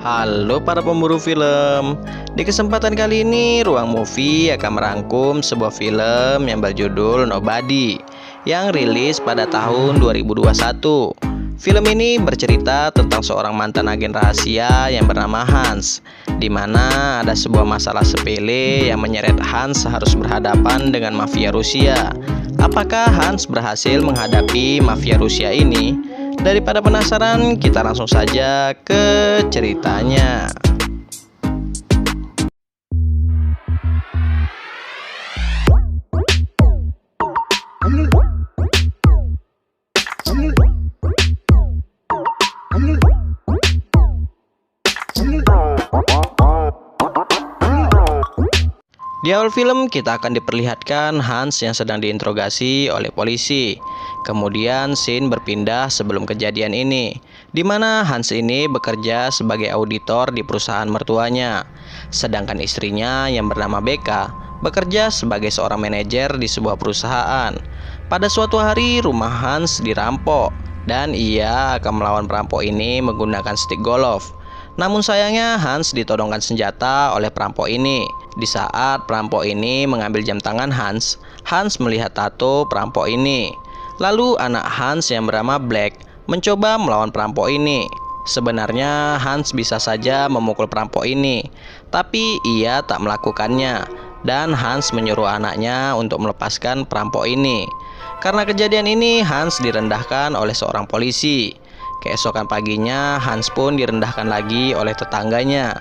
Halo para pemburu film. Di kesempatan kali ini Ruang Movie akan merangkum sebuah film yang berjudul Nobody yang rilis pada tahun 2021. Film ini bercerita tentang seorang mantan agen rahasia yang bernama Hans, di mana ada sebuah masalah sepele yang menyeret Hans harus berhadapan dengan mafia Rusia. Apakah Hans berhasil menghadapi mafia Rusia ini? Daripada penasaran, kita langsung saja ke ceritanya. Di awal film kita akan diperlihatkan Hans yang sedang diinterogasi oleh polisi. Kemudian scene berpindah sebelum kejadian ini, di mana Hans ini bekerja sebagai auditor di perusahaan mertuanya. Sedangkan istrinya yang bernama Becca bekerja sebagai seorang manajer di sebuah perusahaan. Pada suatu hari rumah Hans dirampok dan ia akan melawan perampok ini menggunakan stick golf. Namun sayangnya Hans ditodongkan senjata oleh perampok ini. Di saat perampok ini mengambil jam tangan Hans, Hans melihat tato perampok ini. Lalu anak Hans yang bernama Black mencoba melawan perampok ini. Sebenarnya Hans bisa saja memukul perampok ini, tapi ia tak melakukannya. Dan Hans menyuruh anaknya untuk melepaskan perampok ini. Karena kejadian ini Hans direndahkan oleh seorang polisi. Keesokan paginya Hans pun direndahkan lagi oleh tetangganya.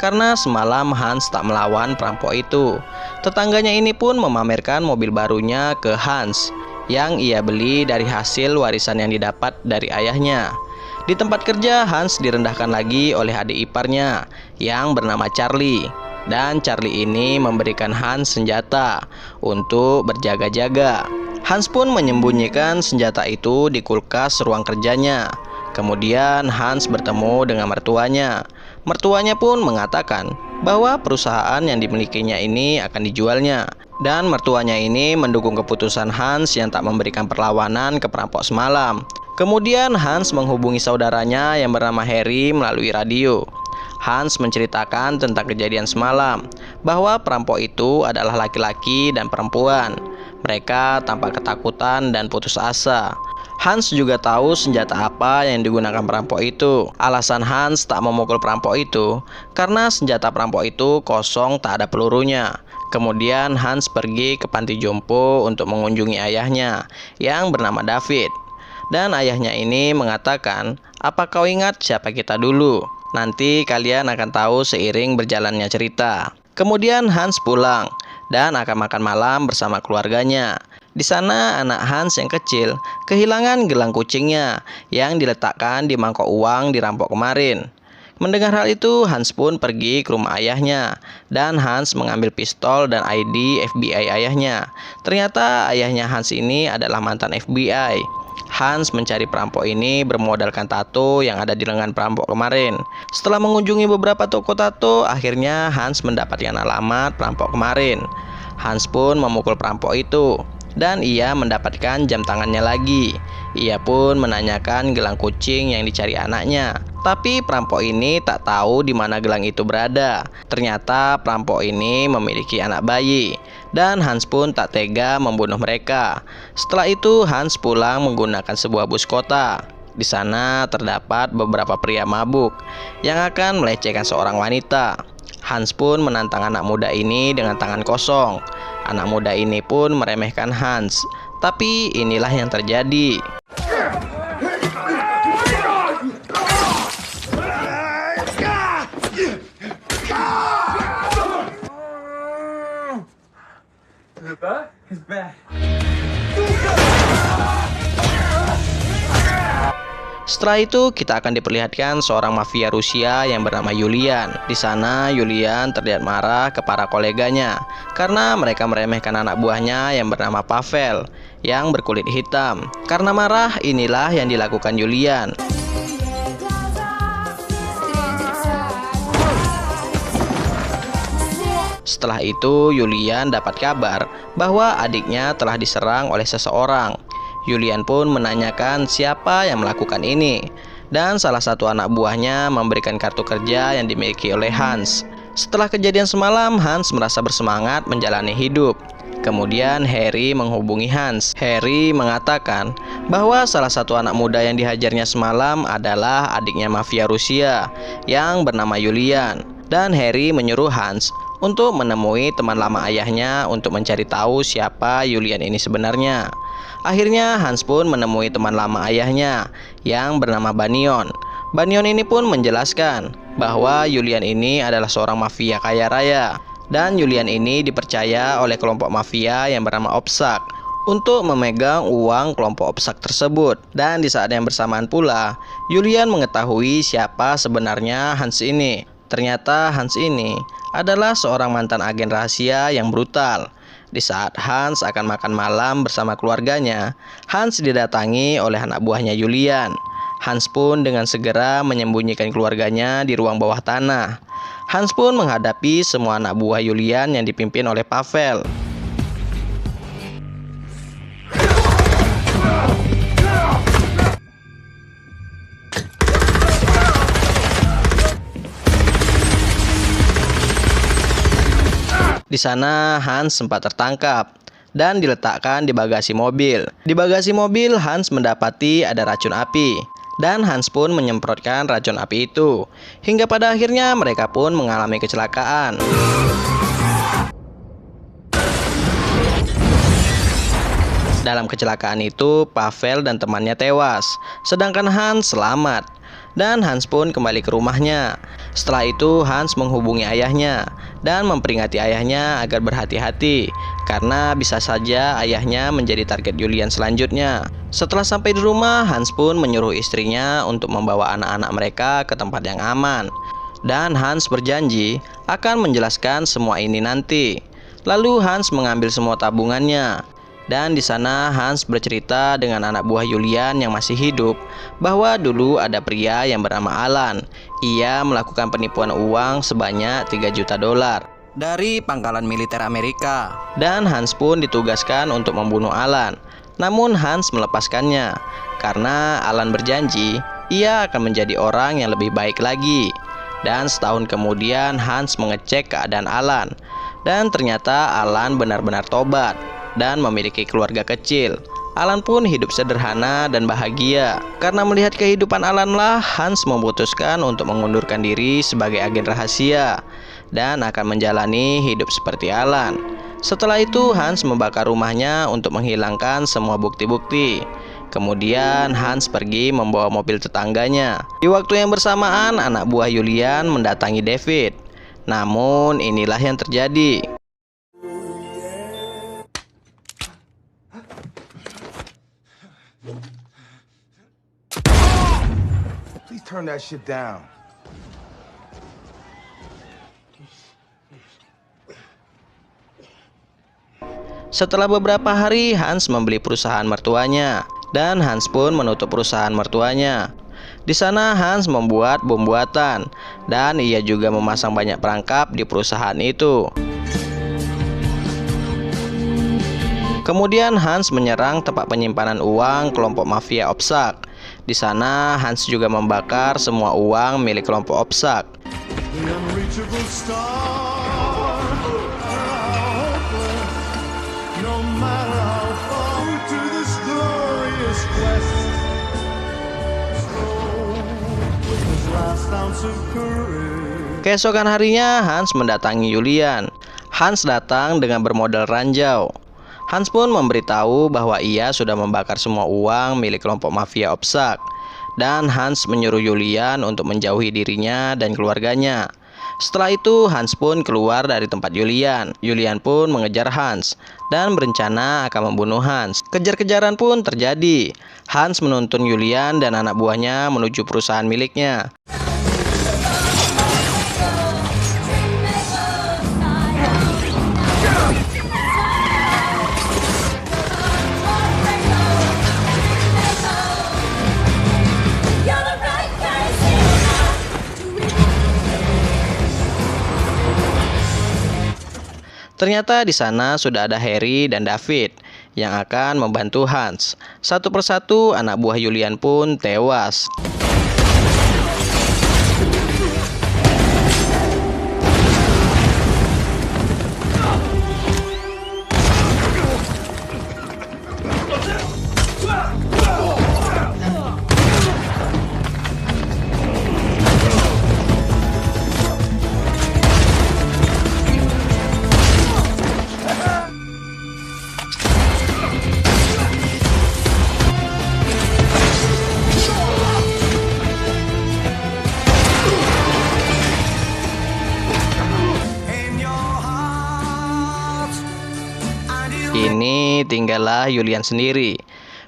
Karena semalam Hans tak melawan perampok itu. Tetangganya ini pun memamerkan mobil barunya ke Hans yang ia beli dari hasil warisan yang didapat dari ayahnya. Di tempat kerja Hans direndahkan lagi oleh adik iparnya yang bernama Charlie. Dan Charlie ini memberikan Hans senjata untuk berjaga-jaga. Hans pun menyembunyikan senjata itu di kulkas ruang kerjanya. Kemudian Hans bertemu dengan mertuanya. Mertuanya pun mengatakan bahwa perusahaan yang dimilikinya ini akan dijualnya. Dan mertuanya ini mendukung keputusan Hans yang tak memberikan perlawanan ke perampok semalam. Kemudian Hans menghubungi saudaranya yang bernama Harry melalui radio. Hans menceritakan tentang kejadian semalam, bahwa perampok itu adalah laki-laki dan perempuan. Mereka tampak ketakutan dan putus asa. Hans juga tahu senjata apa yang digunakan perampok itu. Alasan Hans tak memukul perampok itu karena senjata perampok itu kosong, tak ada pelurunya. Kemudian Hans pergi ke panti jompo untuk mengunjungi ayahnya yang bernama David. Dan ayahnya ini mengatakan, "Apa kau ingat siapa kita dulu? Nanti kalian akan tahu seiring berjalannya cerita." Kemudian Hans pulang dan akan makan malam bersama keluarganya. Di sana anak Hans yang kecil kehilangan gelang kucingnya yang diletakkan di mangkok uang dirampok kemarin. Mendengar hal itu, Hans pun pergi ke rumah ayahnya dan Hans mengambil pistol dan ID FBI ayahnya. Ternyata ayahnya Hans ini adalah mantan FBI. Hans mencari perampok ini bermodalkan tato yang ada di lengan perampok kemarin. Setelah mengunjungi beberapa toko tato, akhirnya Hans mendapatkan alamat perampok kemarin. Hans pun memukul perampok itu dan ia mendapatkan jam tangannya lagi. Ia pun menanyakan gelang kucing yang dicari anaknya. Tapi perampok ini tak tahu di mana gelang itu berada. Ternyata perampok ini memiliki anak bayi. Dan Hans pun tak tega membunuh mereka. Setelah itu Hans pulang menggunakan sebuah bus kota. Di sana terdapat beberapa pria mabuk yang akan melecehkan seorang wanita. Hans pun menantang anak muda ini dengan tangan kosong. Anak muda ini pun meremehkan Hans. Tapi inilah yang terjadi. Setelah itu kita akan diperlihatkan seorang mafia Rusia yang bernama Yulian. Di sana Yulian terlihat marah ke para koleganya karena mereka meremehkan anak buahnya yang bernama Pavel yang berkulit hitam. Karena marah, inilah yang dilakukan Yulian. Setelah itu Yulian dapat kabar bahwa adiknya telah diserang oleh seseorang. Yulian pun menanyakan siapa yang melakukan ini. dan salah satu anak buahnya memberikan kartu kerja yang dimiliki oleh Hans. Setelah kejadian semalam, Hans merasa bersemangat menjalani hidup. Kemudian Harry menghubungi Hans. Harry mengatakan bahwa salah satu anak muda yang dihajarnya semalam adalah adiknya mafia Rusia yang bernama Julian. Dan Harry menyuruh Hans untuk menemui teman lama ayahnya untuk mencari tahu siapa Julian ini sebenarnya. Akhirnya Hans pun menemui teman lama ayahnya yang bernama Banyon. Banyon ini pun menjelaskan bahwa Julian ini adalah seorang mafia kaya raya. Dan Julian ini dipercaya oleh kelompok mafia yang bernama Opsak untuk memegang uang kelompok Opsak tersebut. Dan di saat yang bersamaan pula, Julian mengetahui siapa sebenarnya Hans ini. Ternyata Hans ini adalah seorang mantan agen rahasia yang brutal. Di saat Hans akan makan malam bersama keluarganya, Hans didatangi oleh anak buahnya Julian. Hans pun dengan segera menyembunyikan keluarganya di ruang bawah tanah. Hans pun menghadapi semua anak buah Julian yang dipimpin oleh Pavel. Di sana Hans sempat tertangkap dan diletakkan di bagasi mobil. Di bagasi mobil Hans mendapati ada racun api. Dan Hans pun menyemprotkan racun api itu. Hingga pada akhirnya mereka pun mengalami kecelakaan. Dalam kecelakaan itu, Pavel dan temannya tewas, sedangkan Hans selamat. Dan Hans pun kembali ke rumahnya. Setelah itu Hans menghubungi ayahnya dan memperingati ayahnya agar berhati-hati, karena bisa saja ayahnya menjadi target Julian selanjutnya. Setelah sampai di rumah, Hans pun menyuruh istrinya untuk membawa anak-anak mereka ke tempat yang aman. Dan Hans berjanji akan menjelaskan semua ini nanti. Lalu Hans mengambil semua tabungannya. Dan di sana Hans bercerita dengan anak buah Julian yang masih hidup bahwa dulu ada pria yang bernama Alan. Ia melakukan penipuan uang sebanyak 3 juta dolar dari pangkalan militer Amerika. Dan Hans pun ditugaskan untuk membunuh Alan. Namun Hans melepaskannya karena Alan berjanji ia akan menjadi orang yang lebih baik lagi. Dan setahun kemudian Hans mengecek keadaan Alan. Dan ternyata Alan benar-benar tobat dan memiliki keluarga kecil. Alan pun hidup sederhana dan bahagia. Karena melihat kehidupan Alan lah, Hans memutuskan untuk mengundurkan diri sebagai agen rahasia dan akan menjalani hidup seperti Alan. Setelah itu Hans membakar rumahnya untuk menghilangkan semua bukti-bukti. Kemudian Hans pergi membawa mobil tetangganya. Di waktu yang bersamaan, anak buah Julian mendatangi David. Namun inilah yang terjadi. Please turn that shit down. Setelah beberapa hari, Hans membeli perusahaan mertuanya, dan Hans pun menutup perusahaan mertuanya. Di sana Hans membuat bom buatan, dan ia juga memasang banyak perangkap di perusahaan itu. Kemudian Hans menyerang tempat penyimpanan uang kelompok mafia Opsak. Di sana Hans juga membakar semua uang milik kelompok Opsak. Keesokan harinya Hans mendatangi Julian. Hans datang dengan bermodal ranjau. Hans pun memberitahu bahwa ia sudah membakar semua uang milik kelompok mafia Opsak. Dan Hans menyuruh Julian untuk menjauhi dirinya dan keluarganya. Setelah itu Hans pun keluar dari tempat Julian. Julian pun mengejar Hans dan berencana akan membunuh Hans. Kejar-kejaran pun terjadi. Hans menuntun Julian dan anak buahnya menuju perusahaan miliknya. Ternyata di sana sudah ada Harry dan David yang akan membantu Hans. Satu persatu anak buah Julian pun tewas. tinggallah Julian sendiri.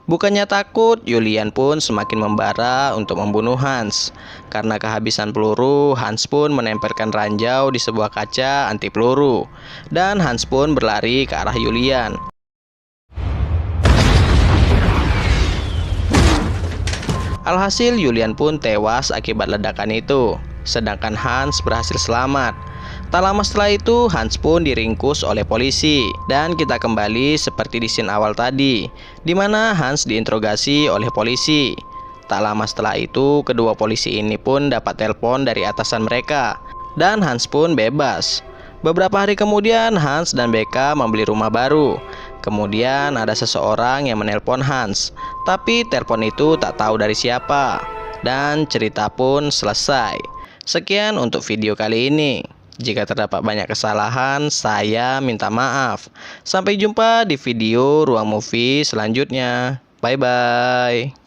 Bukannya takut, Julian pun semakin membara untuk membunuh Hans. Karena kehabisan peluru, Hans pun menempelkan ranjau di sebuah kaca anti peluru. Dan Hans pun berlari ke arah Julian. Alhasil Julian pun tewas akibat ledakan itu, sedangkan Hans berhasil selamat. Tak lama setelah itu Hans pun diringkus oleh polisi. Dan kita kembali seperti di scene awal tadi, di mana Hans diinterogasi oleh polisi. Tak lama setelah itu kedua polisi ini pun dapat telepon dari atasan mereka, dan Hans pun bebas. Beberapa hari kemudian Hans dan Becca membeli rumah baru. Kemudian ada seseorang yang menelpon Hans, tapi telepon itu tak tahu dari siapa. Dan cerita pun selesai. Sekian untuk video kali ini. Jika terdapat banyak kesalahan, saya minta maaf. Sampai jumpa di video Ruang Movie selanjutnya. Bye-bye.